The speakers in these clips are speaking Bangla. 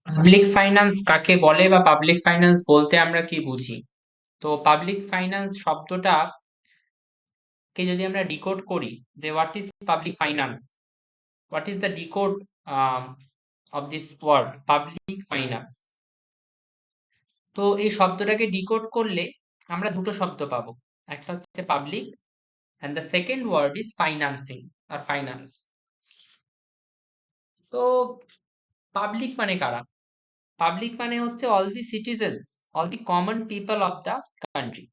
পাবলিক ফাইন্যান্স কাকে বলে বা পাবলিক ফাইন্যান্স বলতে আমরা কি বুঝি? তো পাবলিক ফাইন্যান্স শব্দটা কে যদি আমরা ডিকোড করি যে what is public finance, what is the decode of this word public finance. তো এই শব্দটাকে ডিকোড করলে আমরা দুটো শব্দ পাবো, একটা হচ্ছে public and the second word is financing or finance. তো পাবলিক মানে কারা? পাবলিক মানে হচ্ছে all the citizens, all the common people of the country.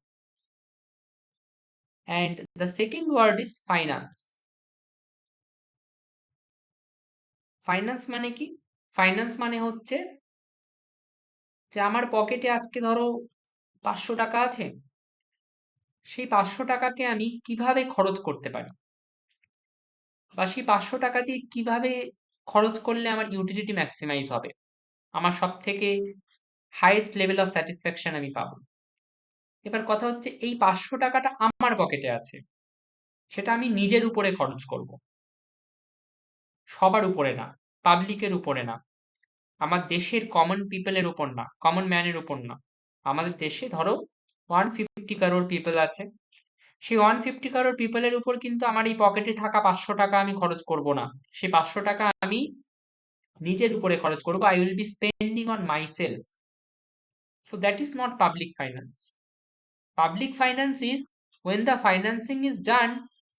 And the second word is finance. Finance মানে কি? ফাইন্যান্স মানে হচ্ছে যে আমার পকেটে আজকে ধরো 500 টাকা আছে, সেই 500 টাকাকে আমি কিভাবে খরচ করতে পারি, বা সেই 500 টাকা দিয়ে কিভাবে খরচ করলে আমার ইউটিলিটি ম্যাক্সিমাইজ হবে, আমার সব থেকে হাইয়েস্ট লেভেল অফ স্যাটিসফ্যাকশন আমি পাবো। এবার কথা হচ্ছে এই 500 টাকাটা আমার পকেটে আছে, সেটা আমি নিজের উপরে খরচ করব, সবার উপরে না, পাবলিকের উপরে না, আমার দেশের কমন পিপলের উপর না, কমন ম্যানের উপর না। আমাদের দেশে ধরো 150 crore পিপল আছে, সেই 150 crore পিপলের উপর কিন্তু আমার এই পকেটে থাকা 500 টাকা আমি খরচ করব না, সেই 500 টাকা আমি নিজের উপরে খরচ করব। I will be spending on my self. So that is not public finance. Public finance is when the financing is done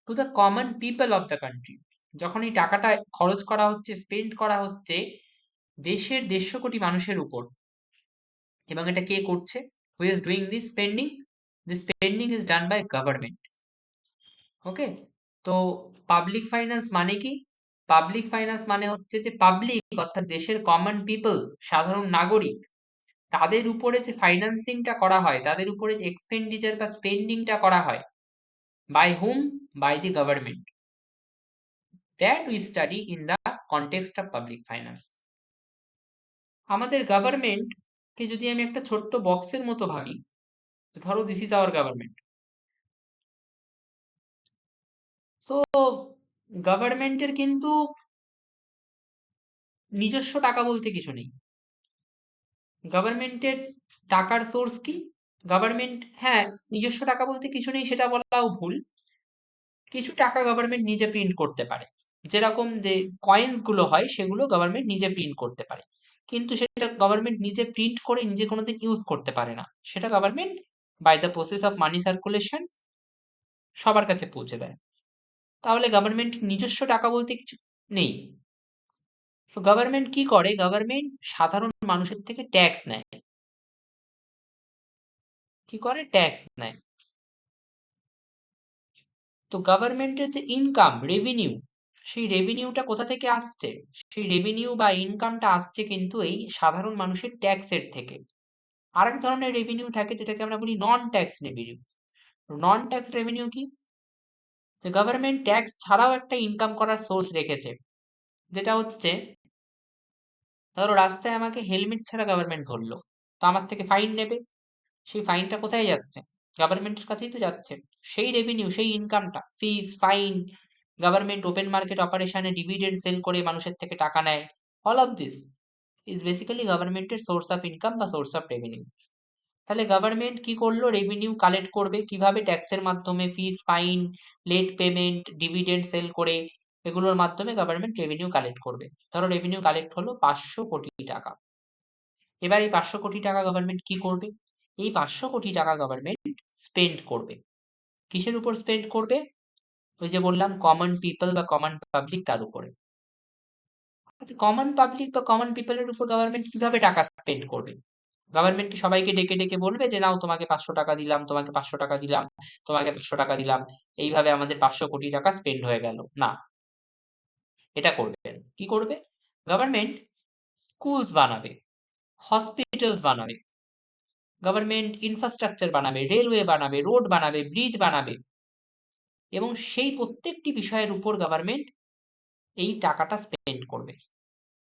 to the common people of the country. যখন এই টাকাটা খরচ করা হচ্ছে, স্পেন্ড করা হচ্ছে দেশের 150 কোটি মানুষের উপর, এবং এটা কে করছে? Who is doing this spending? This spending is done by government. Okay, তো পাবলিক ফাইন্যান্স মানে কি? পাবলিক ফাইন্যান্স মানে হচ্ছে যে পাবলিক অর্থাৎ দেশের কমন পিপল, সাধারণ নাগরিক, তাদের উপরে যে ফাইন্যান্সিংটা করা হয়, তাদের উপরে যে এক্সপেন্ডিচার বা স্পেন্ডিংটা করা হয়, by whom? By the government. That we study in the context of public finance. আমাদের গভর্নমেন্ট কে যদি আমি একটা ছোট্ট বক্সের মতো ভাবি, ধরো this is our government. So গভর্নমেন্টের কিন্তু নিজস্ব টাকা বলতে কিছু নেই। গভর্নমেন্টের টাকার সোর্স কি? গভর্নমেন্ট, হ্যাঁ, নিজস্ব টাকা বলতে কিছু নেই সেটা বলাও ভুল। কিছু টাকা গভর্নমেন্ট নিজে প্রিন্ট করতে পারে, যেরকম যে কয়েন্স গুলো হয় সেগুলো গভর্নমেন্ট নিজে প্রিন্ট করতে পারে, কিন্তু সেটা গভর্নমেন্ট নিজে প্রিন্ট করে নিজে কোনোদিন ইউজ করতে পারে না, সেটা government by the process of money circulation সবার কাছে পৌঁছে দেয়। তাহলে গভর্নমেন্ট নিজস্ব টাকা বলতে কিছু নেই। সো গভর্নমেন্ট কি করে? গভর্নমেন্ট সাধারণ মানুষের থেকে ট্যাক্স নেয়। কি করে? ট্যাক্স নেয়। তো গভর্নমেন্টের যে ইনকাম, রেভিনিউ, সেই রেভিনিউটা কোথা থেকে আসছে? সেই রেভিনিউ বা ইনকামটা আসছে কিন্তু এই সাধারণ মানুষের ট্যাক্সের থেকে। আরেক ধরনের রেভিনিউ থাকে যেটাকে আমরা বলি নন ট্যাক্স রেভিনিউ। নন ট্যাক্স রেভিনিউ কি? যে গভর্নমেন্ট ট্যাক্স ছাড়াও একটা ইনকাম করার সোর্স রেখেছে, যেটা হচ্ছে ধরো রাস্তায় আমাকে হেলমেট ছাড়া গভর্নমেন্ট ধরলো, তো আমার থেকে ফাইন নেবে। সেই ফাইনটা কোথায় যাচ্ছে? গভর্নমেন্টের কাছেই তো যাচ্ছে। সেই রেভিনিউ, সেই ইনকামটা, fees, fine, government open market অপারেশনে ডিভিডেন্ড সেল করে মানুষের থেকে টাকা নেয়। All of this is basically গভর্নমেন্টের সোর্স অফ ইনকাম বা সোর্স অফ রেভিনিউ। তাহলে গভর্নমেন্ট কি করলো? রেভিনিউ কালেক্ট করবে কিভাবে? ট্যাক্সের মাধ্যমে, fees, fine, late payment, dividend sell করে, এগুলোর মাধ্যমে গভর্নমেন্ট রেভিনিউ কালেক্ট করবে। ধরো রেভিনিউ কালেক্ট হলো 500 কোটি টাকা। এবার এই 500 কোটি টাকা গভর্নমেন্ট কি করবে? এই 500 কোটি টাকা গভর্নমেন্ট স্পেন্ড করবে। কিসের উপর স্পেন্ড করবে? ওই যে বললাম কমন পিপল বা কমন পাবলিক, তার উপরে। আচ্ছা, কমন পাবলিক বা কমন পিপলের উপর গভর্নমেন্ট কিভাবে টাকা স্পেন্ড করবে? গভর্নমেন্ট কি সবাইকে ডেকে ডেকে বলবে যে নাও তোমাকে 500 টাকা দিলাম, তোমাকে 500 টাকা দিলাম, তোমাকে 500 টাকা দিলাম, এইভাবে আমাদের 500 কোটি টাকা স্পেন্ড হয়ে গেল? না, এটা করবে না। কি করবে? গভর্নমেন্ট স্কুলস বানাবে, হসপিটালস বানাবে, গভর্নমেন্ট ইনফ্রাস্ট্রাকচার বানাবে, রেলওয়ে বানাবে, রোড বানাবে, ব্রিজ বানাবে, এবং সেই প্রত্যেকটি বিষয়ের উপর গভর্নমেন্ট এই টাকাটা স্পেন্ড করবে।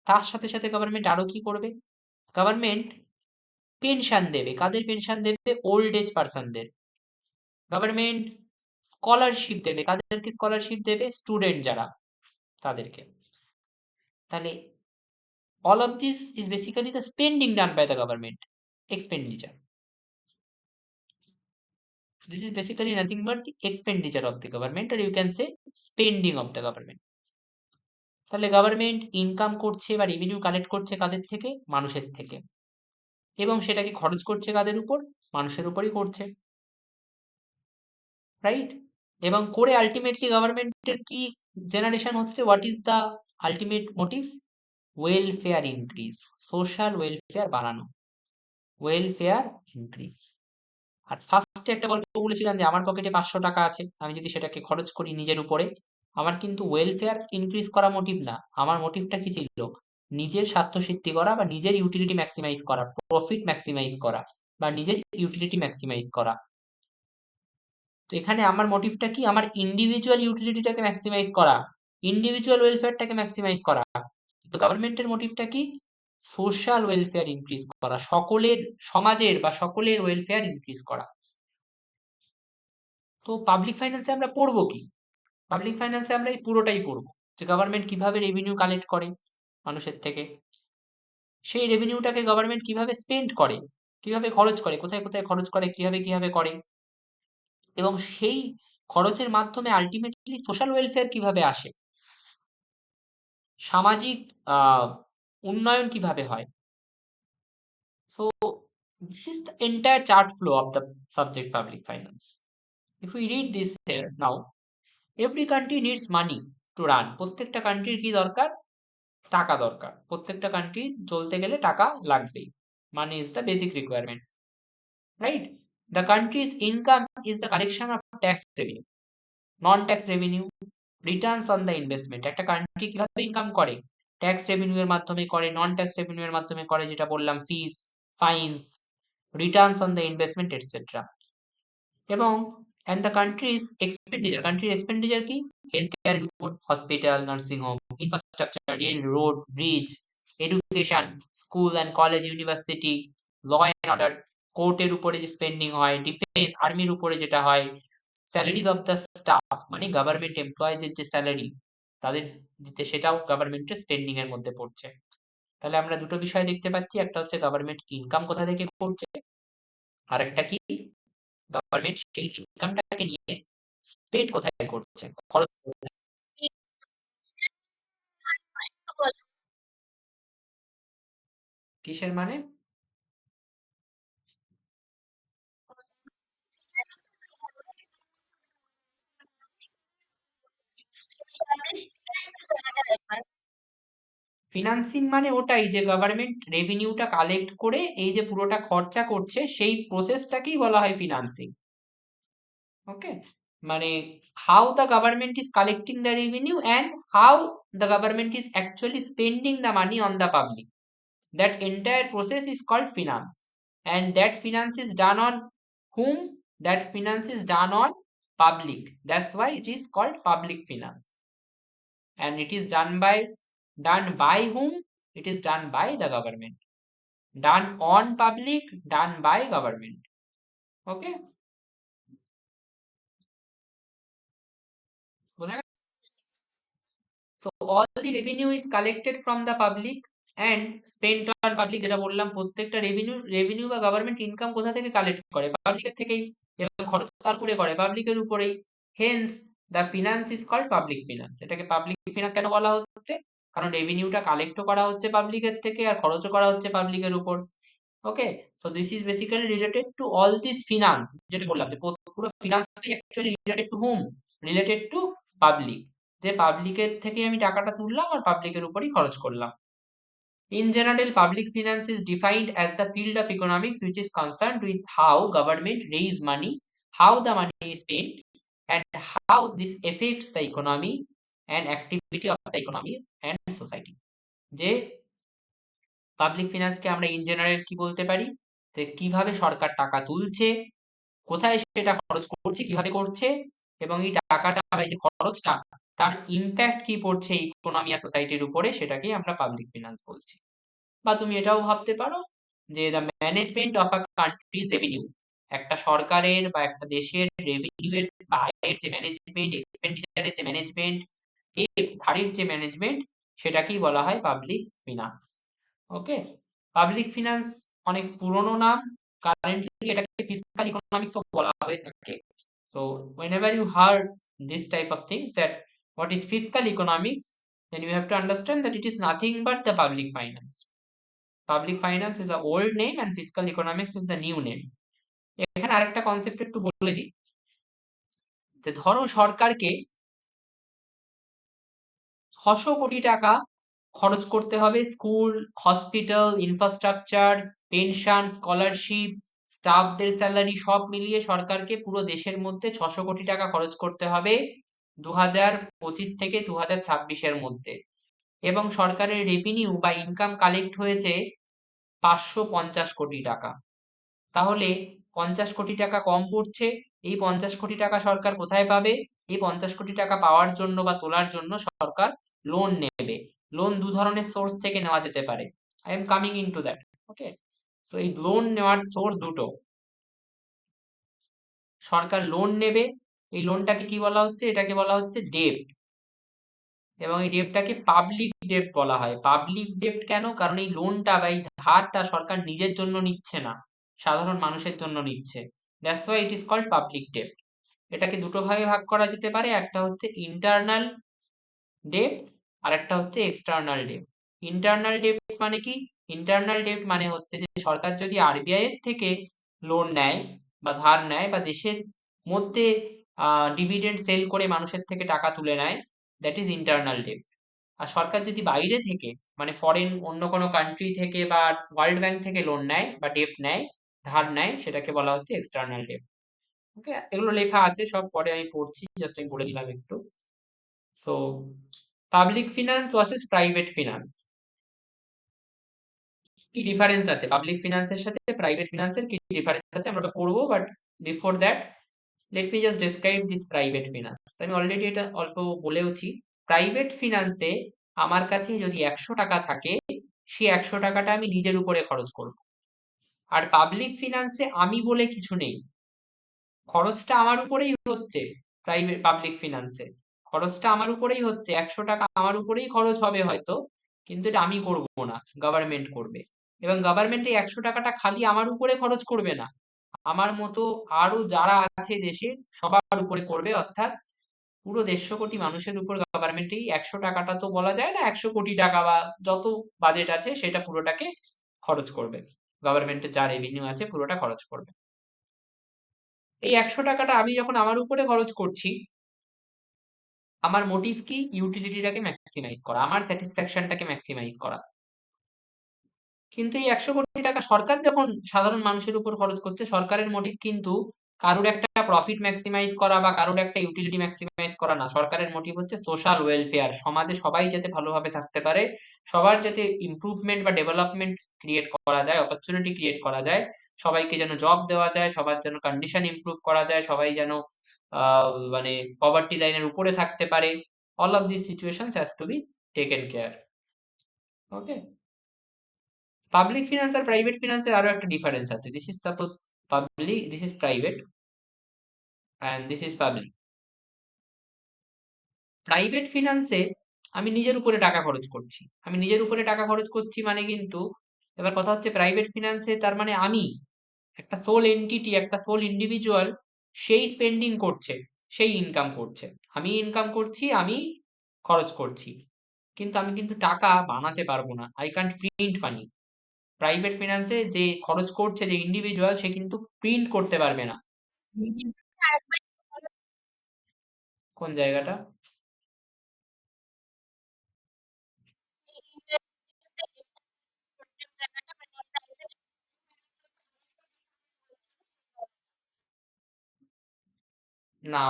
তার সাথে সাথে গভর্নমেন্ট আরো কি করবে? গভর্নমেন্ট পেনশন দেবে। কাদের পেনশন দেবে? ওল্ড এজ পার্সনদের। গভর্নমেন্ট স্কলারশিপ দেবে। কাদেরকে স্কলারশিপ দেবে? স্টুডেন্ট যারা, তাদেরকে। তাহলে all of this is basically the spending done by the government, expenditure. This is basically nothing but the expenditure of the government, or you can say spending of the government. তাহলে গভর্নমেন্ট ইনকাম করছে বা রেভিনিউ কালেক্ট করছে কাদের থেকে? মানুষের থেকে। এবং সেটাকে খরচ করছে কাদের উপর? মানুষের উপরই করছে, রাইট? এবং করে আলটিমেটলি গভর্নমেন্টের কি জেনারেশন হচ্ছে? What is the ultimate motive? Welfare increase, social welfare বাড়ানো, ওয়েলফেয়ার ইনক্রিজ। আর ফার্স্টে একটা গল্প বলেছিলাম যে আমার পকেটে 500 টাকা আছে, আমি যদি সেটাকে খরচ করি নিজের উপরে, আমার কিন্তু ওয়েলফেয়ার ইনক্রিজ করা মোটিভ না। আমার মোটিভটা কি ছিল? নিজের স্বার্থসিদ্ধি করা বা নিজের ইউটিলিটি ম্যাক্সিমাইজ করা, প্রফিট ম্যাক্সিমাইজ করা বা নিজের ইউটিলিটি ম্যাক্সিমাইজ করা। তো এখানে আমার মোটিভটা কি? আমার ইন্ডিভিজুয়াল ইউটিলিটিটাকে ম্যাক্সিমাইজ করা, ইন্ডিভিজুয়াল ওয়েলফেয়ারটাকে ম্যাক্সিমাইজ করা। তো গভর্নমেন্টের মোটিভটা কি? সোশ্যাল ওয়েলফেয়ার ইনক্রিজ করা, সকলের, সমাজের বা সকলের ওয়েলফেয়ার ইনক্রিজ করা। তো পাবলিক ফাইন্যান্সে আমরা পড়বো কি? পাবলিক ফাইন্যান্সে আমরা এই পুরোটাই পড়বো, যে গভর্নমেন্ট কিভাবে রেভিনিউ কালেক্ট করে মানুষের থেকে, সেই রেভিনিউটাকে গভর্নমেন্ট কিভাবে স্পেন্ড করে, কিভাবে খরচ করে, কোথায় কোথায় খরচ করে, কিভাবে কিভাবে করে, এবং সেই খরচের মাধ্যমে আলটিমেটলি সোশ্যাল ওয়েলফেয়ার কিভাবে আসে, সামাজিক উন্নয়ন কিভাবে হয়। So this is the entire chart flow of the subject public finance. If we read this here now, every country needs money to run. প্রত্যেকটা কান্ট্রির কি দরকার? টাকা দরকার। প্রত্যেকটা কান্ট্রি চলতে গেলে টাকা লাগবেই। Money is the basic requirement, right? The countries income is the collection of tax revenue, non tax revenue, Returns on the investment. একটা কান্ট্রি কিভাবে ইনকাম করে? ট্যাক্স রেভিনিউ এর মাধ্যমে করে, নন ট্যাক্স রেভিনিউ এর মাধ্যমে করে, যেটা বললাম, fees, fines, returns on the investment etcetera. এবং and the country's expenditure, countryর expenditure কি? Health care, hospital, nursing home, infrastructure, rail, road, bridge, education, school and college, university, law and order, কোর্টের উপরে যে স্পেন্ডিং হয়, ডিফেন্স, আর্মির উপরে যেটা হয়, স্যালারিজ অফ দ্য স্টাফ, মানে গভর্নমেন্ট এমপ্লয়ীদের যে স্যালারি তাদের দিতে, সেটাও গভর্নমেন্টের স্পেন্ডিং এর মধ্যে পড়ছে। তাহলে আমরা দুটো বিষয় দেখতে পাচ্ছি, একটা হচ্ছে গভর্নমেন্ট ইনকাম কোথা থেকে করছে, আর একটা কি? গভর্নমেন্ট সেই ইনকামটাকে নিয়ে স্পেন্ড কোথায় করছে, খরচ কোথায়। কিসের মানে? ফিনান্সিং মানে ওটাই, যে গভর্নমেন্ট রেভিনিউটা কালেক্ট করে এই যে পুরোটা খরচা করছে, সেই প্রসেসটাকেই বলা হয় ফিনান্সিং। ওকে, মানে how the government is collecting the revenue and how the government is actually spending the money on the public, that entire process is called finance. And that finance is done on whom? That finance is done on public, that's why it is called public finance. And it is done by whom? It is done by the government, done on public, done by government. Okay, so all the revenue is collected from the public and spent on public, যেটা বললাম, প্রত্যেকটা রেভিনিউ বা গভর্নমেন্ট ইনকাম কোথা থেকে কালেক্ট করে? পাবলিকের থেকেই। এবং খরচ কার উপরে করে? পাবলিকের উপরেই। Hence the finance is called public finance. এটাকে পাবলিক ফিনান্স কেন বলা হচ্ছে? কারণ রেভিনিউটা কালেক্টও করা হচ্ছে পাবলিকের থেকে আর খরচও করা হচ্ছে পাবলিকের উপর। Okay, so this is basically related to all this finance, যেটা বললাম যে পুরো ফিনান্সটাই actually related to hmm? Related to public. যে পাবলিকের থেকে আমি টাকাটা তুললাম আর পাবলিকের উপরই খরচ করলাম। In general, public finance is defined as the field of economics which is concerned with how government raise money, how the money is spent, and how this affects the economy and activity of the economy and society. যে পাবলিক ফিনান্সকে আমরা ইন জেনারেল কি বলতে পারি? যে কিভাবে সরকার টাকা তুলছে, কোথায় সেটা খরচ করছে, কিভাবে করছে, এবং এই টাকাটা বা এই যে খরচটা তার ইম্প্যাক্ট কি পড়ছে ইকোনমি আর সোসাইটির উপরে, সেটাকেই আমরা পাবলিক ফিনান্স বলছি। বা তুমি এটাও ভাবতে পারো যে the management of a countries revenue, একটা সরকারের বা একটা দেশের রেভিনিউ এর ব্যয়ের যে ম্যানেজমেন্ট, এক্সপেন্ডিচারের যে ম্যানেজমেন্ট, এই ধারের যে ম্যানেজমেন্ট, সেটাকেই বলা হয় পাবলিক ফিনান্স। ওকে, পাবলিক ফিনান্স অনেক পুরনো নাম, কারেন্টলি এটাকে ফিসকাল ইকোনমিক্স ও বলা হয়ে থাকে। So whenever you heard this type of things, that what is fiscal economics, then you have to understand that it is nothing but the public finance. Public finance is the old name and fiscal economics is the new name. এখানে আরেকটা কনসেপ্ট একটু বলে দিই, যে ধরো সরকারকে 600 কোটি টাকা খরচ করতে হবে school, hospital, infrastructure, pension, scholarship, স্টাফদের স্যালারি সব মিলিয়ে সরকারকে পুরো দেশের মধ্যে 600 কোটি টাকা খরচ করতে হবে 2025 থেকে 2026-এর মধ্যে, এবং সরকারের রেভিনিউ বা ইনকাম কালেক্ট হয়েছে 550 কোটি টাকা। তাহলে 50 কোটি টাকা কম পড়ছে। এই 50 কোটি টাকা সরকার কোথায় পাবে? এই 50 কোটি টাকা পাওয়ার জন্য বা তোলার জন্য সরকার লোন নেবে। লোন দু ধরনের সোর্স থেকে নেওয়া যেতে পারে। I am coming into that. Okay, so এই লোন নেওয়ার সোর্স দুটো। সরকার লোন নেবে, এই লোনটাকে কি বলা হচ্ছে? এটাকে বলা হচ্ছে ডেট, এবং এই ডেটটাকে পাবলিক ডেট বলা হয়। পাবলিক ডেট কেন? কারণ এই লোনটা বা এই ধারটা সরকার নিজের জন্য নিচ্ছে না, সাধারণ মানুষের জন্য নিচ্ছে। That's why it is called public debt. এটাকে দুটো ভাগে ভাগ করা যেতে পারে, একটা হচ্ছে ইন্টারনাল ডেট আর একটা হচ্ছে এক্সটার্নাল ডেট। ইন্টারনাল ডেট মানে কি? ইন্টারনাল ডেট মানে হচ্ছে যে সরকার যদি আরবিআই এর থেকে লোন নেয় বা ধার নেয় বা দেশের মধ্যে ডিভিডেন্ড সেল করে মানুষের থেকে টাকা তুলে নেয়, দ্যাট ইজ ইন্টারনাল ডেট। আর সরকার যদি বাইরে থেকে, মানে ফরেন অন্য কোনো কান্ট্রি থেকে বা ওয়ার্ল্ড ব্যাংক থেকে লোন নেয় বা ডেট নেয়, ধার নেয়, সেটাকে বলা হচ্ছে এক্সটার্নাল ডেট। ওকে, এগুলো লেখা আছে সব, পরে আমি পড়ছি, জাস্ট আমি বলে দিলাম একটু। So public finance versus private finance, কি ডিফারেন্স আছে পাবলিক ফিনান্সের সাথে প্রাইভেট ফিনান্সের, কি ডিফারেন্স আছে আমরা ওটা পড়বো। But before that, let me just describe this private finance. আমি অলরেডি এটা অল্প বলেওছি। প্রাইভেট ফিনান্সে আমার কাছে যদি 100 টাকা থাকে, সেই 100 টাকাটা আমি নিজের উপরে খরচ করব। আর পাবলিক ফিনান্সে আমি বলে কিছু নেই, খরচটা আমার উপরেই হচ্ছে। প্রাইভেট পাবলিক ফিনান্সে খরচটা আমার উপরেই হচ্ছে, 100 টাকা আমার উপরেই খরচ হবে হয়তো, কিন্তু এটা আমি করব না, গভর্নমেন্ট করবে। এবং গভর্নমেন্ট এই 100 টাকাটা খালি আমার উপরে খরচ করবে না, আমার মতো আরো যারা আছে দেশে সবার উপরে করবে। অর্থাৎ পুরো 150 কোটি মানুষের উপর গভর্নমেন্ট এই 100 টাকাটা, তো বলা যায় না 100 কোটি টাকা বা যত বাজেট আছে সেটা পুরোটাকে খরচ করবে। গভর্নমেন্টের যা রেভিনিউ আছে পুরোটা খরচ করবে। এই 100 টাকাটা আমি যখন আমার উপরে খরচ করছি, আমার মোটিভ কি? ইউটিলিটিটাকে ম্যাক্সিমাইজ করা, আমার স্যাটিসফ্যাকশনটাকে ম্যাক্সিমাইজ করা। কিন্তু এই 100 কোটি টাকা সরকার যখন সাধারণ মানুষের উপর খরচ করছে, সরকারের মোটিভ কিন্তু কারোর একটা প্রফিট ম্যাক্সিমাইজ করা বা কারোর একটা ইউটিলিটি ম্যাক্সিমাইজ করা না। সরকারের মোটিভ হচ্ছে সোশ্যাল ওয়েলফেয়ার, সমাজে সবাই যাতে ভালোভাবে থাকতে পারে, সবার যাতে ইমপ্রুভমেন্ট বা ডেভেলপমেন্ট ক্রিয়েট করা যায়, অপরচুনিটি ক্রিয়েট করা যায়, সবাইকে যেন জব দেওয়া যায়, সবার যেন কন্ডিশন ইমপ্রুভ করা যায়, সবাই যেন মানে পভার্টি লাইনের উপরে থাকতে পারে। All of this situations has to be taken care. Okay, public finance আর প্রাইভেট ফিনান্সের আরো একটা ডিফারেন্স আছে। This is suppose public, this is private and this is public. Private ফিনান্সে আমি নিজের উপরে টাকা খরচ করছি। আমি নিজের উপরে টাকা খরচ করছি মানে কিন্তু, এবার কথা হচ্ছে প্রাইভেট ফিনান্সে তার মানে আমি একটা সোল এন্টিটি, একটা সোল ইন্ডিভিজুয়াল, সেই স্পেন্ডিং করছে, সেই ইনকাম করছে। আমি ইনকাম করছি, আমি খরচ করছি, কিন্তু আমি কিন্তু টাকা বানাতে পারবো না। I can't print money. Private ফিনান্সে যে খরচ করছে, যে ইন্ডিভিজুয়াল, সে কিন্তু প্রিন্ট করতে পারবে না। কোন জায়গাটা? না,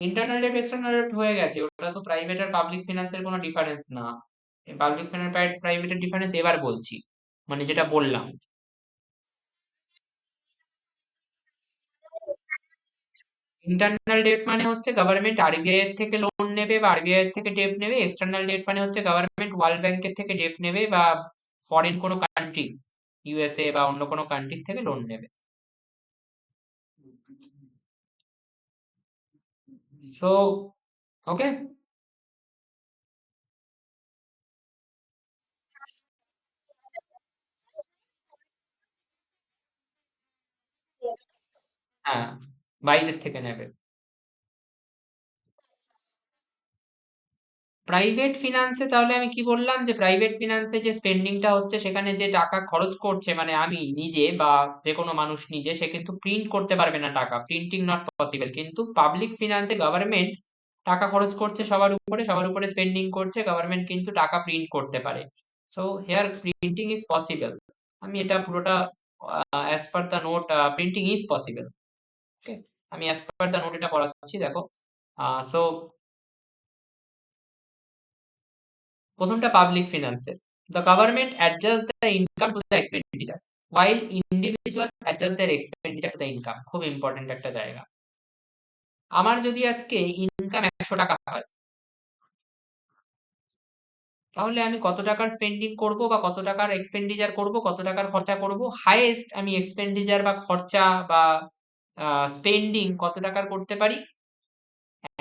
ইন্টারনাল ডেট এক্সটার্নাল ডেট হয়ে গেছে, ওটা তো প্রাইভেট আর পাবলিক ফিনান্সের কোনো ডিফারেন্স না। পাবলিক ফিনান্স প্রাইভেটের ডিফারেন্স এবার বলছি, মানে যেটা বললাম। ইন্টারনাল ডেট মানে হচ্ছে গভর্নমেন্ট আরবিআই এর থেকে লোন নেবে বা আরবিআই থেকে ডেট নেবে। এক্সটার্নাল ডেট মানে হচ্ছে গভর্নমেন্ট ওয়ার্ল্ড ব্যাংকের থেকে ডেট নেবে বা ফরেন কোনো কান্ট্রি, ইউএসএ বা অন্য কোনো কান্ট্রির থেকে লোন নেবে। So okay. হ্যাঁ, বাইরের থেকে নেবে। প্রাইভেট ফিনান্সে তাহলে আমি কি বললাম, যে প্রাইভেট ফিনান্সে যে স্পেন্ডিংটা হচ্ছে সেখানে যে টাকা খরচ করছে, মানে আমি নিজে বা যে কোনো মানুষ নিজে, সে কিন্তু প্রিন্ট করতে পারবে না টাকা, প্রিন্টিং নট পসিবল। কিন্তু পাবলিক ফিনান্সে গভর্নমেন্ট টাকা খরচ করছে সবার উপরে স্পেন্ডিং করছে, গভর্নমেন্ট কিন্তু টাকা প্রিন্ট করতে পারে। So here printing is possible. আমি এটা পুরোটা as per the note printing is possible. Okay, আমি অ্যাজ পার দ্য নোট এটা পড়াচ্ছি, দেখো। সো প্রথমটা পাবলিক ফিনান্সের, the government adjust the income to the expenditure while individuals adjust their expenditure to the income। খুব ইম্পর্টেন্ট একটা জায়গা। আমার যদি আজকে ইনকাম 100 টাকা হয়, তাহলে আমি কত টাকার স্পেন্ডিং করব বা কত টাকার এক্সপেন্ডিচার করব, কত টাকার খরচা করব, হাইয়েস্ট আমি এক্সপেন্ডিচার বা খরচা বা স্পেন্ডিং কত টাকার করতে পারি,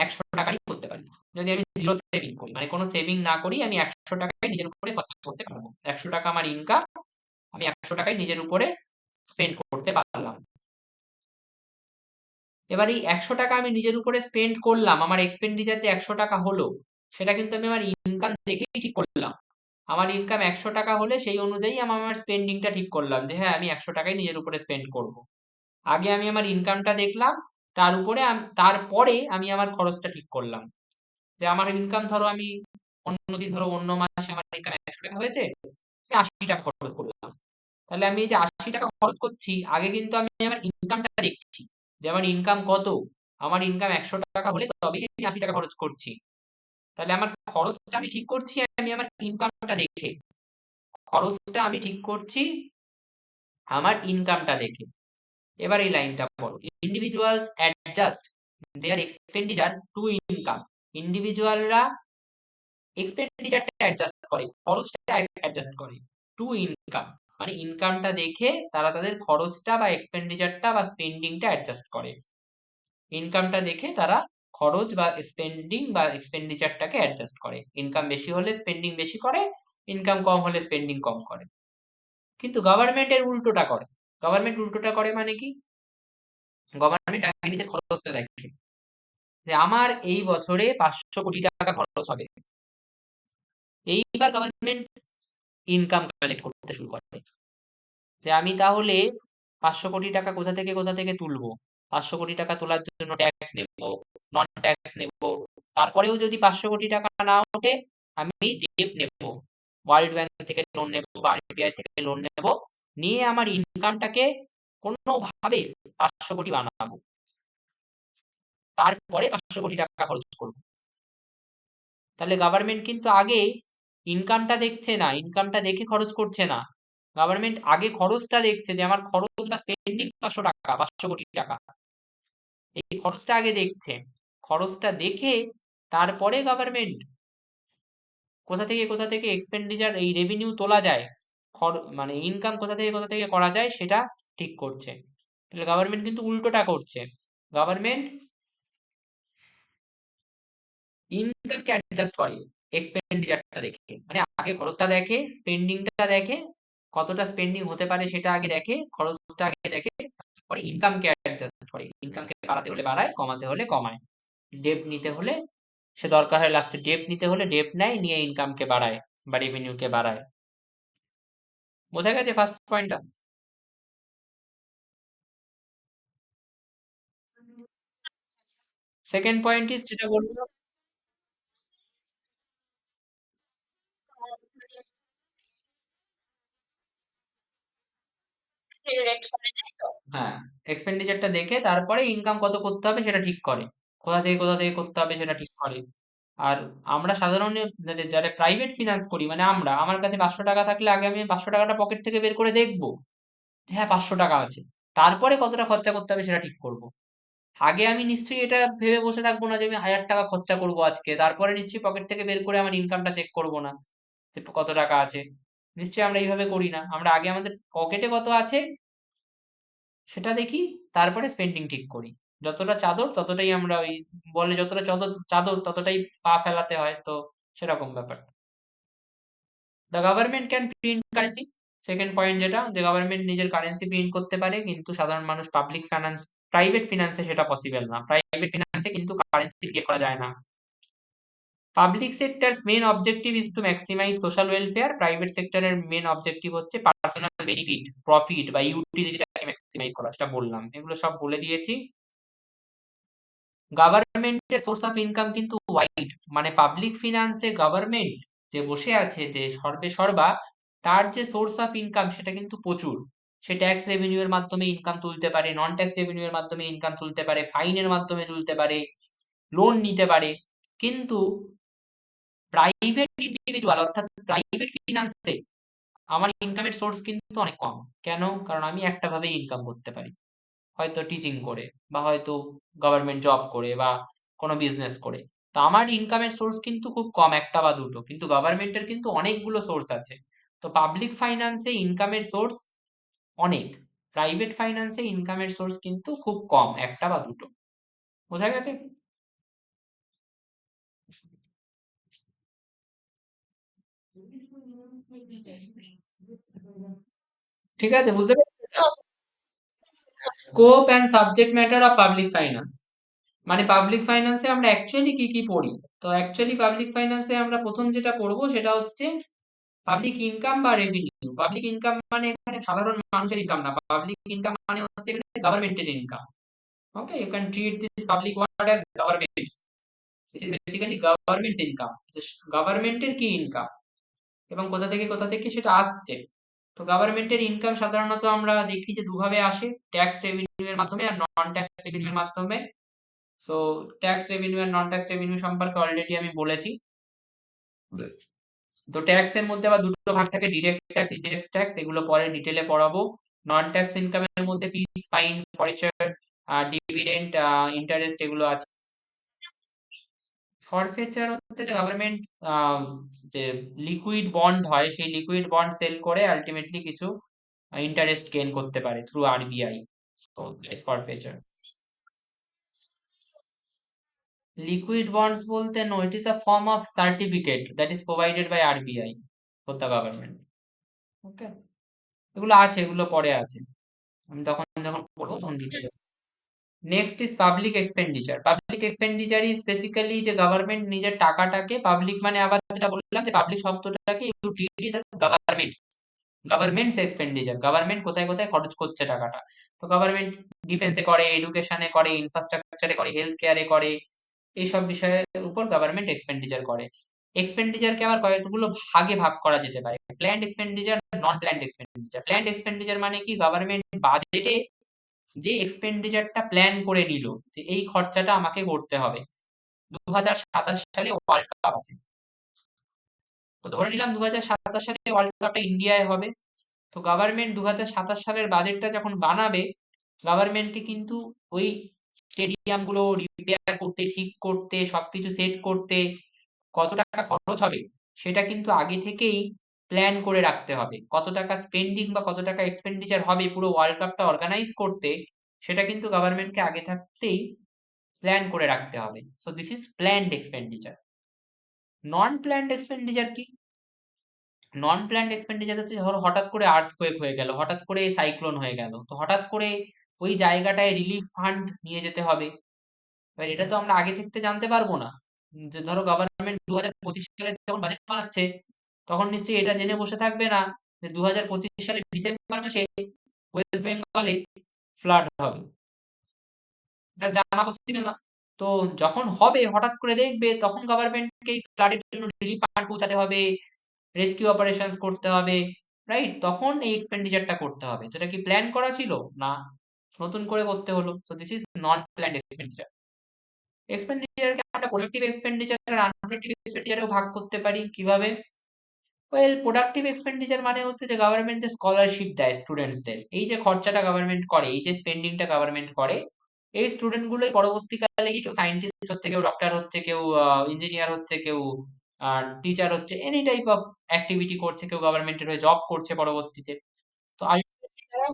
100 টাকারই করতে পারি। যদি আমি জিরো সেভিং করি, মানে কোনো সেভিং না করি, আমি 100 টাকায় নিজের উপরে খরচা করতে পারবো। 100 টাকা আমার ইনকাম, আমি 100 টাকায় নিজের উপরে স্পেন্ড করতে পারলাম। এবার এই 100 টাকা আমি নিজের উপরে স্পেন্ড করলাম, আমার এক্সপেন্ডিচার যে 100 টাকা হলো, সেটা কিন্তু আমি আমার ইনকাম দেখেই ঠিক করলাম। আমার ইনকাম 100 টাকা হলে সেই অনুযায়ী আমি আমার স্পেন্ডিংটা ঠিক করলাম, যে হ্যাঁ আমি 100 টাকাই নিজের উপরে স্পেন্ড করব। আগে আমি আমার ইনকামটা দেখলাম, তারপরে আমি আমার খরচটা ঠিক করলাম। যে আমার ইনকাম ধরো আমি অন্যদিন, ধরো অন্য মাসে আমার ইনকাম 100 টাকা হয়েছে, আমি 80 টাকা খরচ করলাম। তাহলে আমি এই যে 80 টাকা খরচ করছি, আগে কিন্তু আমি আমার ইনকামটা দেখছি, যে আমার ইনকাম কত। আমার ইনকাম 100 টাকা হলে তবেই আমি 80 টাকা খরচ করছি। তাহলে আমার খরচটা আমি ঠিক করছি আমি আমার ইনকামটা দেখে। খরচটা আমি ঠিক করছি আমার ইনকামটা দেখে। এবার এই লাইনটা পড়ো, individuals adjust their expenditure to income. ইন্ডিভিজুয়ালরা এক্সপেন্ডিচারটা অ্যাডজাস্ট করে, খরচটা অ্যাডজাস্ট করে টু ইনকাম, মানে ইনকামটা দেখে তারা তাদের খরচটা বা এক্সপেন্ডিচারটা বা স্পেন্ডিংটা অ্যাডজাস্ট করে। ইনকামটা দেখে তারা খরচ বা স্পেন্ডিং বা এক্সপেন্ডিচারটাকে অ্যাডজাস্ট করে। ইনকাম বেশি হলে স্পেন্ডিং বেশি করে, ইনকাম কম হলে স্পেন্ডিং কম করে। কিন্তু গভর্নমেন্টের উল্টোটা করে। গভর্নমেন্ট উল্টোটা করে মানে কি, গভর্নমেন্ট আগে নিজের খরচটা দেখে, যে আমার এই বছরে 500 কোটি টাকা খরচ হবে। এইবার গভর্নমেন্ট ইনকাম কালেক্ট করতে শুরু করে, যে আমি তাহলে 500 কোটি টাকা কোথা থেকে তুলবো। 500 কোটি টাকা তোলার জন্য ট্যাক্স নেবো, নন ট্যাক্স নেবো। তারপরেও যদি 500 কোটি টাকা না ওঠে, আমি ডেট নেবো, ওয়ার্ল্ড ব্যাংক থেকে লোন নেবো বা আরবিআই থেকে লোন নেবো, নিয়ে আমার ইনকামটাকে কোনোভাবে 500 কোটি বানাবো, তারপরে 500 কোটি টাকা খরচ করবো। তাহলে গভর্নমেন্ট কিন্তু আগে ইনকামটা দেখছে না, ইনকামটা দেখে খরচ করছে না। গভর্নমেন্ট আগে খরচটা দেখছে, যে আমার খরচ বা স্পেন্ডিং 500 টাকা, 500 কোটি টাকা, এই খরচটা আগে দেখছে। খরচটা দেখে তারপরে গভর্নমেন্ট কোথা থেকে এক্সপেন্ডিচার এই রেভিনিউ তোলা যায়, মানে ইনকাম কোথা থেকে করা যায় সেটা ঠিক করছে। তাহলে গভর্নমেন্ট কিন্তু উল্টোটা করছে। গভর্নমেন্ট ইনকামকে অ্যাডজাস্ট করে এক্সপেন্ডিচারটা দেখে, মানে আগে খরচটা দেখে, স্পেন্ডিংটা দেখে, কতটা স্পেন্ডিং হতে পারে সেটা আগে দেখে, খরচটা আগে দেখে, পরে ইনকামকে অ্যাডজাস্ট করে। ইনকামকে বাড়াতে হলে বাড়ায়, কমাতে হলে কমায়। ডেপ নিতে হলে সে দরকার হয় লাস্টে ডেপ নিতে হলে ডেপ নেয়, নিয়ে ইনকামকে বাড়ায় বা রেভিনিউকে বাড়ায়। বোঝা গেছে ফার্স্ট পয়েন্টটা? সেকেন্ড পয়েন্ট ইজ যেটা বললো, হ্যাঁ, এক্সপেন্ডিচারটা দেখে তারপরে ইনকাম কত করতে হবে সেটা ঠিক করে, কোথা থেকে করতে হবে সেটা ঠিক করে। আর আমরা সাধারণ যারা প্রাইভেট ফিনান্স করি, মানে আমার কাছে 500 টাকা থাকলে আগে আমি 500 টাকাটা পকেট থেকে বের করে দেখবো, যে হ্যাঁ 500 টাকা আছে, তারপরে কতটা খরচা করতে হবে সেটা ঠিক করব। আগে আমি নিশ্চয়ই এটা ভেবে বসে থাকবো না যে আমি 1000 টাকা খরচা করবো আজকে, তারপরে নিশ্চয়ই পকেট থেকে বের করে আমার ইনকামটা চেক করবো না যে কত টাকা আছে। নিশ্চয়ই আমরা এইভাবে করি না, আমরা আগে আমাদের পকেটে কত আছে সেটা দেখি, তারপরে স্পেন্ডিং ঠিক করি। যতটা চাদর ততটাই আমরা ওই, বলে যতটা চাদর চাদর ততটাই পা ফেলাতে হয়, তো সেরকম ব্যাপার। The government can print currency, second point যেটা, যে গভর্নমেন্ট নিজের কারেন্সি প্রিন্ট করতে পারে, কিন্তু সাধারণ মানুষ পাবলিক ফাইন্যান্স, প্রাইভেট ফিনান্সে সেটা পসিবল না, প্রাইভেট ফিনান্সে কিন্তু কারেন্সি ক্রিয়েট করা যায় না। Public sector's main objective is to maximise social welfare, private সেক্টরের মেন অবজেক্টিভ হচ্ছে পার্সোনাল বেনিফিট, প্রফিট বা ইউটিলিটিটাকে ম্যাক্সিমাইজ করা, সেটা বললাম, এগুলো সব বলে দিয়েছি। গভর্নমেন্টের সোর্স অফ ইনকাম কিন্তু ওয়াইড, মানে পাবলিক ফিনান্সে গভর্নমেন্ট যে বসে আছে, যে সর্বে সর্বা, তার যে সোর্স অফ ইনকাম সেটা কিন্তু প্রচুর। সে ট্যাক্স রেভিনিউ এর মাধ্যমে ইনকাম তুলতে পারে, নন ট্যাক্স রেভিনিউ এর মাধ্যমে ইনকাম তুলতে পারে, ফাইনের মাধ্যমে তুলতে পারে, লোন নিতে পারে। কিন্তু প্রাইভেট ইন্ডিভিজুয়াল অর্থাৎ প্রাইভেট ফিনান্সে আমার ইনকামের সোর্স কিন্তু অনেক কম। কেন? কারণ আমি একটা ভাবেই ইনকাম করতে পারি, হয়তো টিচিং করে, বা হয়তো গভর্নমেন্ট জব করে, বা কোনো বিজনেস করে। তো আমার ইনকামের সোর্স কিন্তু খুব কম, একটা বা দুটো, কিন্তু গভর্নমেন্টের কিন্তু অনেকগুলো সোর্স আছে। তো পাবলিক ফাইন্যান্সে ইনকামের সোর্স অনেক, প্রাইভেট ফাইন্যান্সে ইনকামের সোর্স কিন্তু খুব কম, একটা বা দুটো। বোঝা গেছে? ঠিক আছে, বুঝতে পেরেছো? Scope and subject matter of public finance, মানে পাবলিক ফাইন্যান্সে আমরা অ্যাকচুয়ালি কি কি পড়ি। তো অ্যাকচুয়ালি পাবলিক ফাইন্যান্সে আমরা প্রথম যেটা পড়বো সেটা হচ্ছে পাবলিক ইনকাম বা রেভিনিউ। পাবলিক ইনকাম মানে এখানে সাধারণ মানুষের ইনকাম না, পাবলিক ইনকাম মানে হচ্ছে এখানে গভর্নমেন্টের ইনকাম। Okay, you can treat this public word as government's, this is basically government's income, গভর্নমেন্টের কি ইনকাম এবং কোথা থেকে সেটা আসছে। তো গভর্নমেন্টের ইনকাম সাধারণত আমরা দেখি যে দুভাবে আসে, ট্যাক্স রেভিনিউ এর মাধ্যমে আর নন ট্যাক্স রেভিনিউ এর মাধ্যমে। সো ট্যাক্স রেভিনিউ আর নন ট্যাক্স রেভিনিউ সম্পর্কে অলরেডি আমি বলেছি। তো ট্যাক্স এর মধ্যে আবার দুটো ভাগ থাকে, ডিরেক্ট ট্যাক্স, ইনডিরেক্ট ট্যাক্স, এগুলো পরে ডিটেলে পড়াবো। নন ট্যাক্স ইনকামের মধ্যে ফিস, ফাইন, ফরফেচার, ডিভিডেন্ড, ইন্টারেস্ট, এগুলো আছে। ফরফেচার হচ্ছে যে গভর্নমেন্ট যে লিকুইড বন্ড হয়, সেই লিকুইড বন্ড সেল করে আলটিমেটলি কিছু ইন্টারেস্ট গেইন করতে পারে থ্রু আরবিআই। তো দ্যাটস ফরফেচার। লিকুইড বন্ডস বলতে, no, it is a form of certificate that is provided by RBI for the government. Okay, এগুলো আছে, এগুলো পরে আছে, আমি তখন যখন পড়বো তখন ডিটেইলে। Next is public expenditure. Public expenditure is basically যে গভর্নমেন্ট নিজের টাকাটাকে, পাবলিক মানে আবার যেটা বললাম যে পাবলিক শব্দটাকে you treat it as government's, government's expenditure, government কোথায় কোথায় খরচ করছে টাকাটা। তো গভর্নমেন্ট ডিফেন্সে করে, এডুকেশনে করে, ইনফ্রাস্ট্রাকচারে করে, হেলথ কেয়ারে করে, এইসব বিষয়ের উপর গভর্নমেন্ট এক্সপেন্ডিচার করে। এক্সপেন্ডিচারকে আবার কয়েকগুলো ভাগে ভাগ করা যেতে পারে, প্ল্যান্ড এক্সপেন্ডিচার, নন প্ল্যান্ড এক্সপেন্ডিচার। প্ল্যান্ড এক্সপেন্ডিচার মানে কি, গভর্নমেন্ট বাজেটে যে এক্সপেন্ডিচারটা প্ল্যান করে নিল যে এই খরচাটা আমাকে করতে হবে। 2027 সালে ওয়ার্ল্ড কাপ আছে, তো ধরে নিলাম 2027 সালে ওয়ার্ল্ড কাপটা ইন্ডিয়ায় হবে। তো গভর্নমেন্ট 2027 সালের বাজেটটা যখন বানাবে, গভর্নমেন্টকে কিন্তু ওই স্টেডিয়াম গুলো রিপেয়ার করতে, ঠিক করতে, সবকিছু সেট করতে কত টাকা খরচ হবে সেটা কিন্তু আগে থেকেই প্ল্যান করে রাখতে হবে। কত টাকা স্পেন্ডিং বা কত টাকা এক্সপেন্ডিচার হবে পুরো ওয়ার্ল্ড কাপটা অর্গানাইজ করতে, সেটা কিন্তু গভর্নমেন্টকে আগে থাকতেই প্ল্যান করে রাখতে হবে। So this is planned expenditure. Non planned expenditure কি? নন প্ল্যান্ড এক্সপেন্ডিচার হচ্ছে, ধরো হঠাৎ করে আর্থকোয়েক হয়ে গেল, হঠাৎ করে সাইক্লোন হয়ে গেল, তো হঠাৎ করে ওই জায়গাটায় রিলিফ ফান্ড নিয়ে যেতে হবে। এবার এটা তো আমরা আগে থাকতে জানতে পারবো না। যে ধরো গভর্নমেন্ট 2025 সালে যখন বাজেট বানাচ্ছে, তখন নিশ্চয়ই এটা জেনে বসে থাকবে না যে 2025 সালে ডিসেম্বর মাসে ওয়েস্ট বেঙ্গলে ফ্লাড হবে, এটা জানা পসিবল না। তো যখন হবে হঠাৎ করে দেখবে, তখন গভর্নমেন্টকে ফ্লাডের জন্য রিলিফ ফান্ড পৌঁছাতে হবে, রেস্কিউ অপারেশনস করতে হবে, রাইট? তখন এই এক্সপেন্ডিচারটা করতে হবে, যেটা কি প্ল্যান করা ছিল না, নতুন করে করতে হলো। So this is not planned expenditure. এক্সপেন্ডিচারকে আমরা প্রোডাক্টিভ এক্সপেন্ডিচার আর আনপ্রোডাক্টিভ এক্সপেন্ডিচারেও ভাগ করতে পারি। কিভাবে? ওয়েল, প্রোডাক্টিভ এক্সপেন্ডিচার মানে হচ্ছে যে গভর্নমেন্ট যে স্কলারশিপ দেয় স্টুডেন্টসদের, এই যে খরচাটা গভর্নমেন্ট করে, এই যে স্পেন্ডিংটা গভর্নমেন্ট করে, এই স্টুডেন্ট গুলোই পরবর্তীকালে গিয়ে কেউ সায়েন্টিস্ট হচ্ছে, কেউ ডক্টর হচ্ছে, কেউ ইঞ্জিনিয়ার হচ্ছে, কেউ টিচার হচ্ছে, এনি টাইপ অফ অ্যাক্টিভিটি করছে, কেউ গভর্নমেন্টের হয়ে জব করছে পরবর্তীতে। তো আলটিমেটলি তারা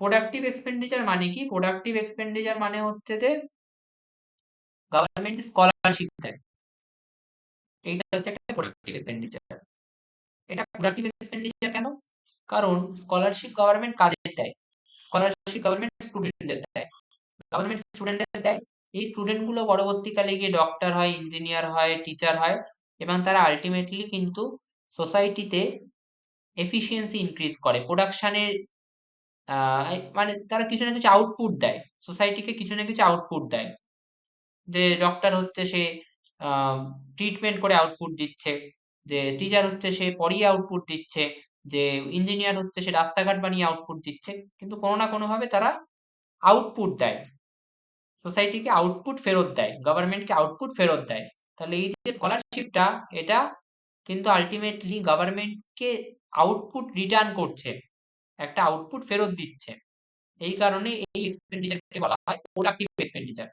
প্রোডাক্টিভ এক্সপেন্ডিচার মানে কি? প্রোডাক্টিভ এক্সপেন্ডিচার মানে হচ্ছে যে গভর্নমেন্ট স্কলারশিপ দেয়, এইটা হচ্ছে একটা প্রোডাক্টিভ এক্সপেন্ডিচার। এটা প্রোডাক্টিভ এক্সপেন্ডিচার কেন? কারণ স্কলারশিপ গভর্নমেন্ট কাদের দেয়? স্কলারশিপ গভর্নমেন্ট স্টুডেন্টদের দেয়। গভর্নমেন্ট স্টুডেন্টদের দেয়, এই স্টুডেন্ট গুলো পরবর্তীকালে গিয়ে ডক্টর হয়, ইঞ্জিনিয়ার হয়, টিচার হয়, এবং তারা আলটিমেটলি কিন্তু সোসাইটিতে এফিসিয়েন্সি ইনক্রিজ করে, প্রোডাকশনের মানে তারা কিছু না কিছু আউটপুট দেয়, সোসাইটিকে কিছু না কিছু আউটপুট দেয়। যে ডক্টর হচ্ছে সে ট্রিটমেন্ট করে আউটপুট দিচ্ছে, যে টিচার হচ্ছে সে পড়িয়ে আউটপুট দিচ্ছে, যে ইঞ্জিনিয়ার হচ্ছে সে রাস্তাঘাট বানিয়ে আউটপুট দিচ্ছে, কিন্তু কোনো না কোনো ভাবে তারা আউটপুট দেয়, সোসাইটিকে আউটপুট ফেরত দেয়, গভর্নমেন্টকে আউটপুট ফেরত দেয়। তাহলে এই যে স্কলারশিপটা, এটা কিন্তু আলটিমেটলি গভর্নমেন্টকে আউটপুট রিটার্ন করছে, একটা আউটপুট ফেরত দিচ্ছে। এই কারণে এই এক্সপেন্ডিচারকে বলা হয় প্রোডাক্টিভ এক্সপেন্ডিচার।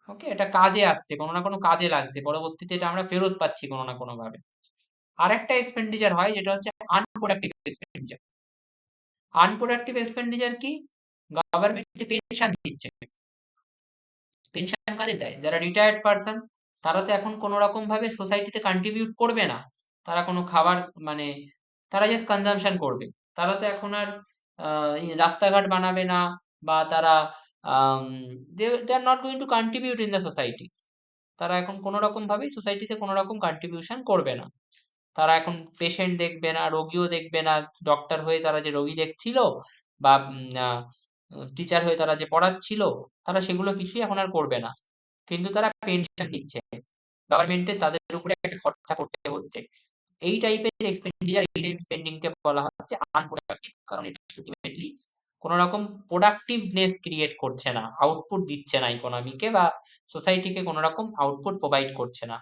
ওকে, এটা কাজে আসছে, কোনো না কোনো কাজে লাগছে, পরবর্তীতে এটা আমরা ফেরত পাচ্ছি কোনো না কোনো ভাবে। আরেকটা এক্সপেন্ডিচার হয় যেটা হচ্ছে আনপ্রোডাক্টিভ এক্সপেন্ডিচার। আনপ্রোডাক্টিভ এক্সপেন্ডিচার কি? গভর্নমেন্ট পেনশন দিচ্ছে, পেনশন কাদের দেয়? যারা রিটায়ার্ড পারসন, তারা তো এখন কোনো রকম ভাবে সোসাইটিতে কন্ট্রিবিউট করবে না, তারা কোনো খাবার মানে তারা জাস্ট কনজাম্পশন করবে, তারা তো এখন আর রাস্তাঘাট বানাবে না, বা তারা they are not going to contribute in the society. তারা এখন কোনো রকম ভাবেই সোসাইটিতে কোনো রকম কন্ট্রিবিউশন করবে না, তারা এখন পেশেন্ট দেখবে না, রোগীও দেখবে না, ডক্টর হয়ে তারা যে রোগী দেখছিল, বা টিচার হয়ে তারা যে পড়াচ্ছিল, তারা সেগুলো কিছুই এখন আর করবে না, কিন্তু তারা পেনশন দিচ্ছে, গভর্নমেন্টের তাদের উপরে একটা খরচা করতে হচ্ছে। এই টাইপের এক্সপেন্ডিচার, এই টাইপ স্পেন্ডিং কে বলা হচ্ছে আনপ্রোডাক্টিভ, কারণ এটা আলটিমেটলি কোনো রকম প্রোডাক্টিভনেস ক্রিয়েট করছে না, আউটপুট দিচ্ছে না ইকোনমিকে বা সোসাইটিকে কোনো রকম আউটপুট প্রোভাইড করছে না।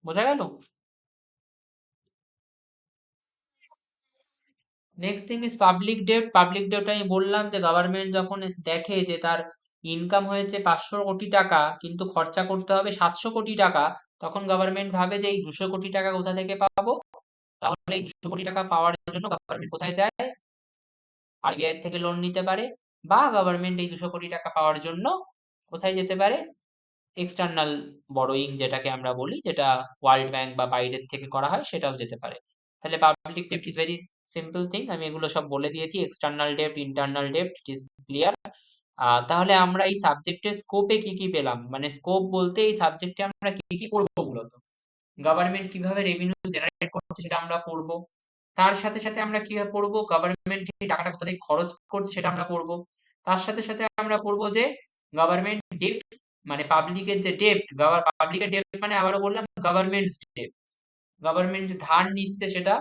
বোঝা গেল? Next thing is public debt. Public debt আমি বললাম যে গভর্নমেন্ট যখন দেখে যে তার ইনকাম হয়েছে 500 কোটি টাকা, কিন্তু খরচা করতে হবে 700 কোটি টাকা, তখন গভর্নমেন্ট ভাবে যে এই 200 কোটি টাকা কোথা থেকে পাবো। তাহলে এই 200 কোটি টাকা পাওয়ার জন্য গভর্নমেন্ট কোথায় যায়? আরবিআই থেকে লোন নিতে পারে, বা গভর্নমেন্ট এই 200 কোটি টাকা পাওয়ার জন্য কোথায় যেতে পারে? এক্সটার্নাল বড়োইং যেটাকে আমরা বলি, যেটা ওয়ার্ল্ড ব্যাংক বা বাইরের থেকে করা হয়, সেটাও যেতে পারে। তাহলে public debt is very simple thing, আমি এগুলো সব বলে দিয়েছি, external debt, internal debt, it is clear. তাহলে আমরা এই সাবজেক্টের স্কোপে কি কি পেলাম, মানে স্কোপ বলতে এই সাবজেক্টে আমরা কি কি পড়বো মূলত? গভর্নমেন্ট কিভাবে রেভিনিউ জেনারেট করছে সেটা আমরা পড়বো, তার সাথে সাথে আমরা কিভাবে পড়বো গভর্নমেন্ট যে টাকাটা কোথা থেকে খরচ করছে সেটা আমরা পড়বো, তার সাথে সাথে আমরা পড়বো যে গভর্নমেন্ট ডেট মানে পাবলিকের যে ডেপ্ট, পাবলিকের ডেপ্ট মানে আবারও বললাম গভর্নমেন্ট ডেপ্ট, গভর্নমেন্ট যে ধার নিচ্ছে সেটা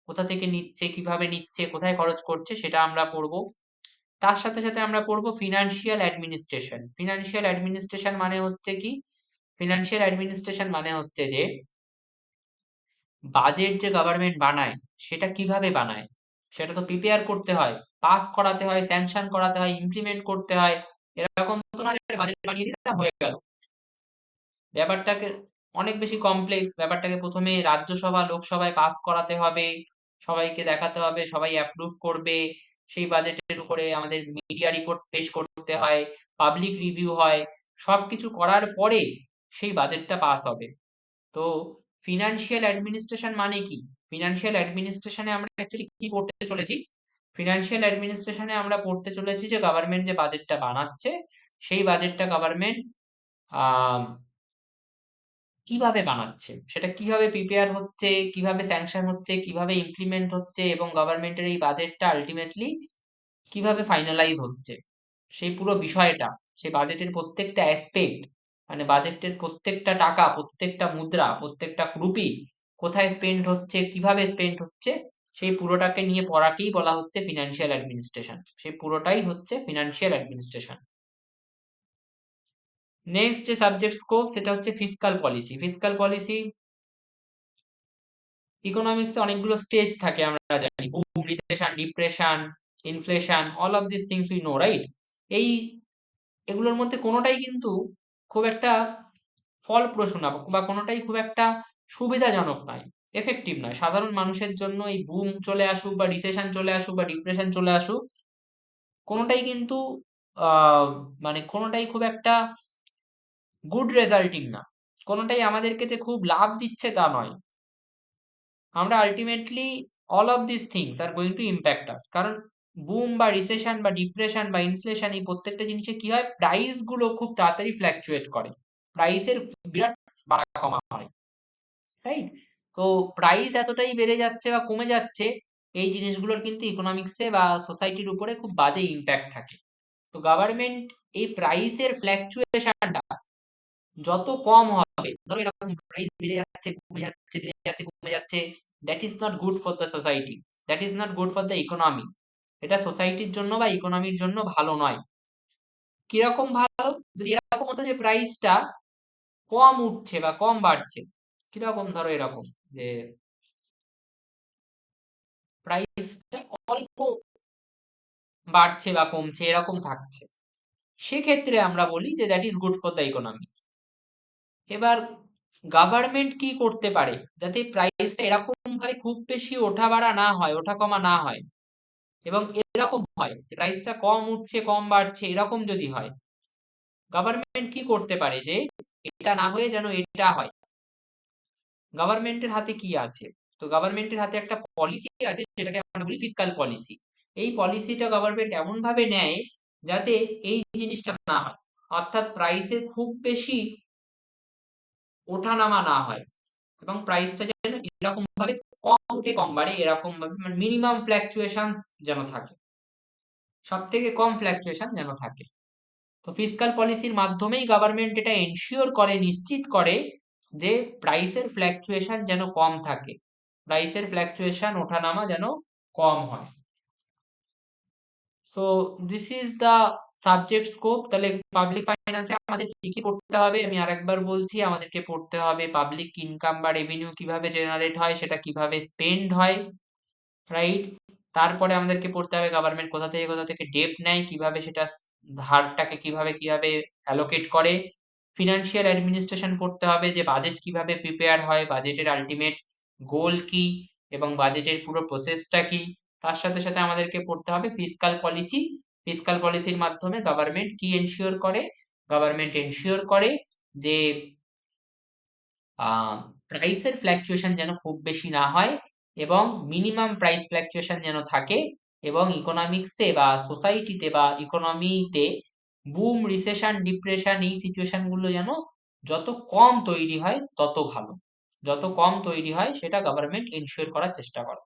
কোথা থেকে নিচ্ছে, কিভাবে নিচ্ছে, কোথায় খরচ করছে, সেটা আমরা পড়বো। তার সাথে সাথে আমরা পড়বো ফিনান্সিয়াল অ্যাডমিনিস্ট্রেশন। ফিনান্সিয়াল অ্যাডমিনিস্ট্রেশন মানে হচ্ছে কি? ফিনান্সিয়াল অ্যাডমিনিস্ট্রেশন মানে হচ্ছে যে বাজেট যে গভর্নমেন্ট বানায় সেটা কিভাবে বানায়, সেটা তো প্রিপেয়ার করতে হয়, পাস করাতে হয়, স্যাংশন করাতে হয়, ইমপ্লিমেন্ট করতে হয়। এরকম তো না যে বাজেট বানিয়ে দিলাম হয়ে গেল। ব্যাপারটাকে অনেক বেশি কমপ্লেক্স, ব্যাপারটাকে প্রথমে রাজ্যসভা লোকসভায় পাস করাতে হবে, সবাইকে দেখাতে হবে, সবাই অ্যাপ্রুভ করবে, সেই বাজেটের উপরে আমাদের মিডিয়া রিপোর্ট পেশ করতে হয়, পাবলিক রিভিউ হয়, সবকিছু করার পরে সেই বাজেটটা পাস হবে। তো ফিনান্সিয়াল অ্যাডমিনিস্ট্রেশন মানে কি? ফিনান্সিয়াল অ্যাডমিনিস্ট্রেশনে আমরা অ্যাকচুয়ালি কি পড়তে চলেছি? ফিনান্সিয়াল অ্যাডমিনিস্ট্রেশনে আমরা পড়তে চলেছি যে গভর্নমেন্ট যে বাজেটটা বানাচ্ছে, সেই বাজেটটা গভর্নমেন্ট আহ কিভাবে বানাচ্ছে, সেটা কিভাবে প্রিপেয়ার হচ্ছে, কিভাবে স্যাংশন হচ্ছে, কিভাবে ইমপ্লিমেন্ট হচ্ছে, এবং গভর্নমেন্টের এই বাজেটটা আলটিমেটলি কিভাবে ফাইনালাইজ হচ্ছে, সেই পুরো বিষয়টা, সেই বাজেটের প্রত্যেকটা অ্যাসপেক্ট, মানে বাজেটের প্রত্যেকটা টাকা, প্রত্যেকটা মুদ্রা, প্রত্যেকটা রুপি কোথায় স্পেন্ড হচ্ছে, কিভাবে স্পেন্ড হচ্ছে, সেই পুরোটাকে নিয়ে পড়াকেই বলা হচ্ছে ফিনান্সিয়াল অ্যাডমিনিস্ট্রেশন। সেই পুরোটাই হচ্ছে ফিনান্সিয়াল অ্যাডমিনিস্ট্রেশন। নেক্সট যে সাবজেক্ট স্কোপ সেটা হচ্ছে ফিসকাল পলিসি। ফিসকাল পলিসি, ইকোনমিক্সে অনেকগুলো স্টেজ থাকে আমরা জানি, broom, recession, depression, inflation, all of this things we know, right? এই এগুলোর মধ্যে কোনোটাই কিন্তু খুব একটা ফলপ্রসূ না, বা কোনোটাই খুব একটা সুবিধাজনক নয়, এফেক্টিভ নয়। সাধারণ মানুষের জন্য এই বুম চলে আসুক বা রিসেশন চলে আসুক বা ডিপ্রেশন চলে আসুক, কোনোটাই কিন্তু আহ মানে কোনোটাই খুব একটা গুড রেজাল্টিং না। কোনোটাই আমাদেরকে যে খুব লাভ দিচ্ছে তা নয়। আমরা ultimately all of this things are going to impact us. কারণ বুম বা রিসেশন বা ডিপ্রেশন বা ইনফ্লেশন, এই প্রত্যেকটা জিনিসে কি হয়, প্রাইস গুলো খুব তাড়াতাড়ি ফ্ল্যাকচুয়েট করে, প্রাইসের বিরাট বাড়া কমা হয়, রাইট? তো প্রাইস এতটাই বেড়ে যাচ্ছে বা কমে যাচ্ছে, এই জিনিসগুলোর কিন্তু ইকোনমিক্সে বা সোসাইটির উপরে খুব বাজে ইম্প্যাক্ট থাকে। তো গভর্নমেন্ট এই প্রাইসের ফ্ল্যাকচুয়েশনটা যত কম হবে, ধরো এরকম প্রাইস বেড়ে যাচ্ছে কমে যাচ্ছে বেড়ে যাচ্ছে কমে যাচ্ছে, that is not good for the society, that is not good for the economy. এটা সোসাইটির জন্য বা ইকোনমির জন্য ভালো নয়। কিরকম ভালো? যদি এরকম হতো যে প্রাইসটা কম উঠছে বা কম বাড়ছে, কিরকম, ধরো এরকম যে প্রাইসটা অল্প বাড়ছে বা কমছে এরকম থাকছে, সেক্ষেত্রে আমরা বলি যে that is good for the economy. এবার গভর্নমেন্ট কি করতে পারে যাতে প্রাইসটা এরকম ভাবে খুব বেশি ওঠা বাড়া না হয়, ওঠা কমা না হয়, এবং এরকম হয় প্রাইসটা কম উঠছে কম বাড়ছে এরকম যদি হয়, গভর্নমেন্ট কি করতে পারে যে এটা না হয়ে যেন এটা হয়? গভর্নমেন্টের হাতে কি আছে? তো গভর্নমেন্টের হাতে একটা পলিসি আছে, যেটাকে আমরা বলি ফিসকাল পলিসি। এই পলিসিটা গভর্নমেন্ট এমন ভাবে নেয় যাতে এই জিনিসটা না হয়, অর্থাৎ প্রাইসের খুব বেশি ওঠানামা না হয়, এবং প্রাইসটা যেন এরকম ভাবে কম উঠে কম বাড়ে, এরকম ভাবে মিনিমাম ফ্ল্যাকচুয়েশন যেন থাকে, সব থেকে কম ফ্ল্যাকচুয়েশন যেন থাকে। তো ফিসকাল পলিসির মাধ্যমেই গভর্নমেন্ট এটা এনশিওর করে, নিশ্চিত করে যে প্রাইসের ফ্ল্যাকচুয়েশন যেন কম থাকে, প্রাইসের ফ্ল্যাকচুয়েশন ওঠানামা যেন কম হয়। So this is the subject scope. তাহলে পাবলিক ফাইন্যান্সে আমাদের কি কি পড়তে হবে আমি আরেকবার বলছি। আমাদেরকে পড়তে হবে পাবলিক ইনকাম বা রেভিনিউ কিভাবে জেনারেট হয়, সেটা কিভাবে স্পেন্ড হয়, রাইট? তারপরে আমাদেরকে পড়তে হবে গভর্নমেন্ট কোথা থেকে ডেট নেয়, কিভাবে সেটা ধারটাকে কিভাবে কিভাবে অ্যালোকেট করে। ফিনান্সিয়াল অ্যাডমিনিস্ট্রেশন পড়তে হবে, যে বাজেট কিভাবে প্রিপেয়ার হয়, বাজেটের আলটিমেট গোল কি, এবং বাজেটের পুরো প্রসেসটা কি। তার সাথে সাথে আমাদেরকে পড়তে হবে ফিসকাল পলিসি। ফিসকাল পলিসির মাধ্যমে গভর্নমেন্ট কি এনশিওর করে? গভর্নমেন্ট এনশিওর করে যে প্রাইসের ফ্ল্যাকচুয়েশন যেন খুব বেশি না হয়, এবং মিনিমাম প্রাইস ফ্ল্যাকচুয়েশন যেন থাকে, এবং ইকোনমিক্সে বা সোসাইটিতে বা ইকোনমিতে বুম রিসেশন ডিপ্রেশন এই সিচুয়েশন গুলো যেন যত কম তৈরি হয় তত ভালো, যত কম তৈরি হয় সেটা গভর্নমেন্ট এনশিওর করার চেষ্টা করে।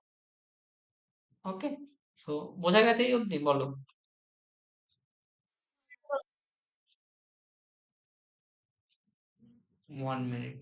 ওকে, সো বোঝা গেছে এই অবধি? বলো। 1 মিনিট।